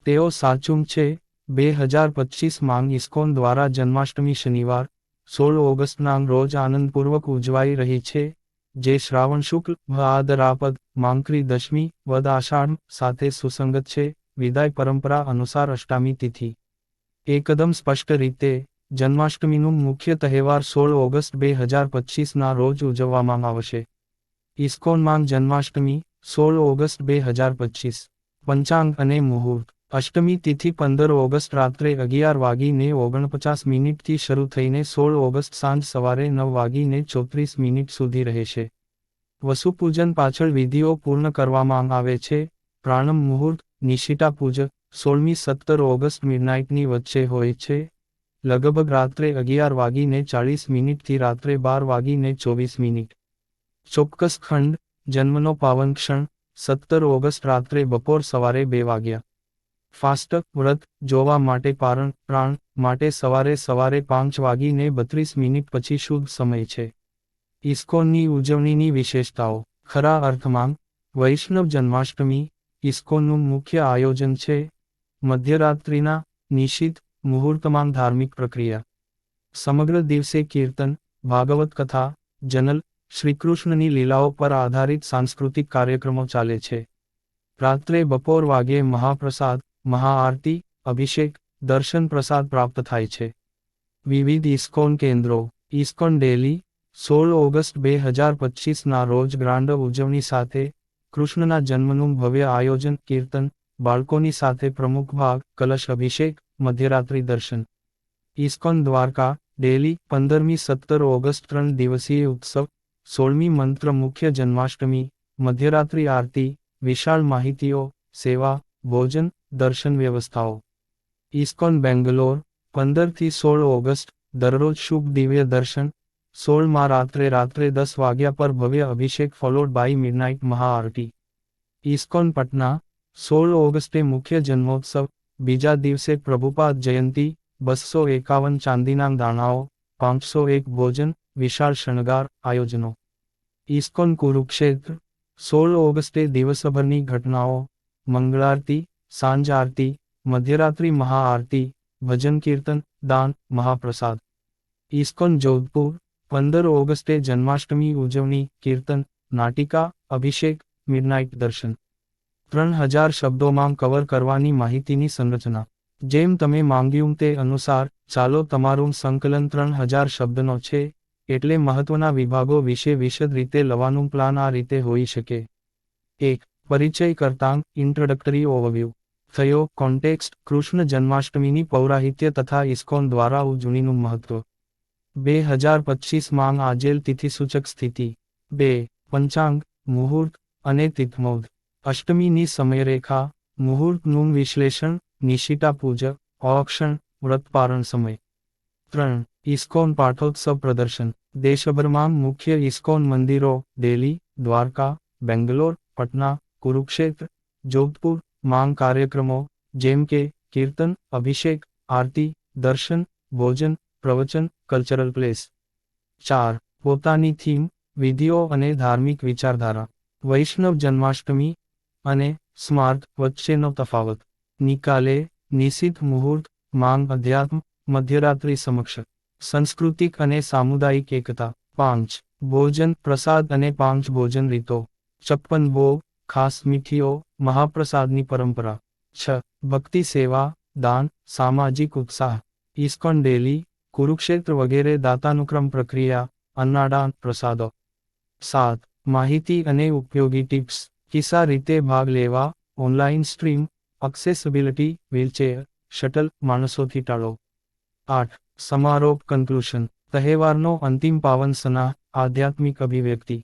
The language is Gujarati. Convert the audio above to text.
તેઓ સાચું છે. 2025 માંગ ઇસ્કોન દ્વારા જન્માષ્ટમી શનિવાર 16 ઓગસ્ટના રોજ આનંદપૂર્વક ઉજવાઈ રહી છે, જે શ્રાવણ શુક્લ ભાદરાપદ માંકરી દશમી વદ આષાઢ સાથે સુસંગત છે. વિદાય પરંપરા અનુસાર અષ્ટમી તિથિ. એકદમ સ્પષ્ટ રીતે, જન્માષ્ટમીનું મુખ્ય તહેવાર 16 ઓગસ્ટ 2025ના રોજ ઉજવવામાં આવશે. ઇસ્કોનમાં જન્માષ્ટમી 16 ઓગસ્ટ 2025. પંચાંગ અને મુહૂર્ત. અષ્ટમી તિથિ 15 ઓગસ્ટ રાત્રે 11:49 થી શરૂ થઈને 16 ઓગસ્ટ સાંજ સવારે 9:34 સુધી રહેશે. વસુપૂજન પાછળ વિધિઓ પૂર્ણ કરવામાં આવે છે. પ્રારંભ મુહૂર્ત, નિશિતા પૂજ, 16મી-17 ઓગસ્ટ મિડનાઇટની વચ્ચે હોય છે, લગભગ રાત્રે 11:40 થી રાત્રે 12:24. ચોક્કસ ખંડ, જન્મનો પાવન ક્ષણ, 17 ઓગસ્ટ રાત્રે બપોર સવારે 2 વાગ્યા. ફાસ્ટક વ્રત જોવા માટે પ્રાણ માટે સવારે 5:32 પછી શુભ સમય છે. ઇસ્કોનની ઉજવણીની વિશેષતાઓ. ખરા અર્થમાં વૈષ્ણવ જન્માષ્ટમી ઇસ્કોનનું મુખ્ય આયોજન છે. મધ્યરાત્રિના નિશિત મુહૂર્તમાં ધાર્મિક પ્રક્રિયા. સમગ્ર દિવસે કીર્તન, ભાગવત કથા, જનલ, શ્રીકૃષ્ણની લીલાઓ પર આધારિત સાંસ્કૃતિક કાર્યક્રમો ચાલે છે. રાત્રે બપોર વાગ્યે મહાપ્રસાદ, મહાઆરતી, અભિષેક, દર્શન પ્રસાદ પ્રાપ્ત થાય છે. વિવિધ ઇસ્કોન કેન્દ્રો. ઇસ્કોન ડેલી 16 ઓગસ્ટ 2025ના રોજ ગ્રાન્ડ ઉજવણી સાથે કૃષ્ણના જન્મનું ભવ્ય આયોજન, કીર્તન, બાળકોની સાથે પ્રમુખ ભાગ, કલશ અભિષેક, મધ્યરાત્રિ દર્શન. ઇસ્કોન દ્વારકા ડેલી 15મી-17 ઓગસ્ટ 3 દિવસીય ઉત્સવ. 16મી મંત્ર મુખ્ય જન્માષ્ટમી, મધ્યરાત્રિ આરતી, વિશાળ માહિતીઓ, સેવા, ભોજન, દર્શન વ્યવસ્થાઓ. ઇસ્કોન બેંગ્લોર 15 થી 16 ઓગસ્ટ દરરોજ શુભ દિવ્ય દર્શન. 16માં રાત્રે 10 વાગ્યા પર ભવ્ય અભિષેક ફોલોડ બાય મિડનાઇટ મહાઆરતી. ઇસ્કોન પટના 16 ઓગસ્ટે મુખ્ય જન્મોત્સવ, બીજા દિવસે પ્રભુપાદ જયંતી, 251 ચાંદીના દાણાઓ, 501 ભોજન, વિશાળ શણગાર, આયોજનો. ઇસ્કોન કુરુક્ષેત્ર 16 ઓગસ્ટે દિવસભરની ઘટનાઓ, મંગળારતી, સાંજ આરતી, મધ્યરાત્રિ મહાઆરતી, ભજન કીર્તન, દાન, મહાપ્રસાદ. ઇસ્કોન જોધપુર 15 ઓગસ્ટે જન્માષ્ટમી ઉજવણી, કીર્તન, નાટિકા, અભિષેક, મિડનાઇટ દર્શન. 3000 શબ્દોમાં કવર કરવાની માહિતીની સંરચના. જેમ તમે માંગ્યું તે અનુસાર, ચાલો તમારું સંકલન 3000 શબ્દનો છે, એટલે મહત્વના વિભાગો વિશે વિશદ રીતે લવાનું પ્લાન આ રીતે હોઈ શકે. 1. પરિચય કરતાં ઇન્ટ્રોડક્ટરી ઓવરવ્યૂ. થયો કોન્ટેક્સ્ટ, કૃષ્ણ જન્માષ્ટમીની પૌરાહિત્ય તથા ઇસ્કોન દ્વારા ઉજવણીનું મહત્વ. 2025 માંગ આજેલ તિથિસૂચક સ્થિતિ. 2. પંચાંગ, મુહૂર્ત અને તિથમૌધ. અષ્ટમીની સમયરેખા, મુહૂર્તનું વિશ્લેષણ, નિશિતા પૂજ, ઔક્ષણ, વ્રતપારણ સમય. 3. ઇસ્કોન પાઠોત્સવ પ્રદર્શન. દેશભરમાં મુખ્ય ઇસ્કોન મંદિરો દિલ્હી, દ્વારકા, બેંગ્લોર, પટના, કુરુક્ષેત્ર, જોધપુર માંગ કાર્યક્રમો, જેમ કે કીર્તન, અભિષેક, આરતી, દર્શન, ભોજન, પ્રવચન, કલ્ચરલ પ્લેસ. 4. પોતાની થીમ, વિધિઓ અને ધાર્મિક વિચારધારા. વૈષ્ણવ જન્માષ્ટમી અને સ્માર્ત વચ્ચેનો તફાવત. નિકાલે, નિશિત મુહૂર્ત, માંગ અધ્યાત્મ, મધ્યરાત્રિ સમક્ષ. સાંસ્કૃતિક અને સામુદાયિક એકતા. 5. ભોજન પ્રસાદ અને 5 ભોજન રીતો. 56 ભોગ, ખાસ મીઠીઓ, મહાપ્રસાદની પરંપરા. 6. ભક્તિ સેવા, દાન, સામાજિક ઉત્સાહ. ઇસ્કોન ડેલી, કુરુક્ષેત્ર વગેરે દાતાનુક્રમ પ્રક્રિયા, અન્નદાન, પ્રસાદો. 7. માહિતી અને ઉપયોગી ટિપ્સ. કિસ્સા રીતે ભાગ લેવા, online stream, accessibility, wheelchair, shuttle, માણસોથી ટાળો. 8. સમારોપ કન્ક્લુશન. તહેવારનો અંતિમ પાવન સ્નાહ, આધ્યાત્મિક અભિવ્યક્તિ.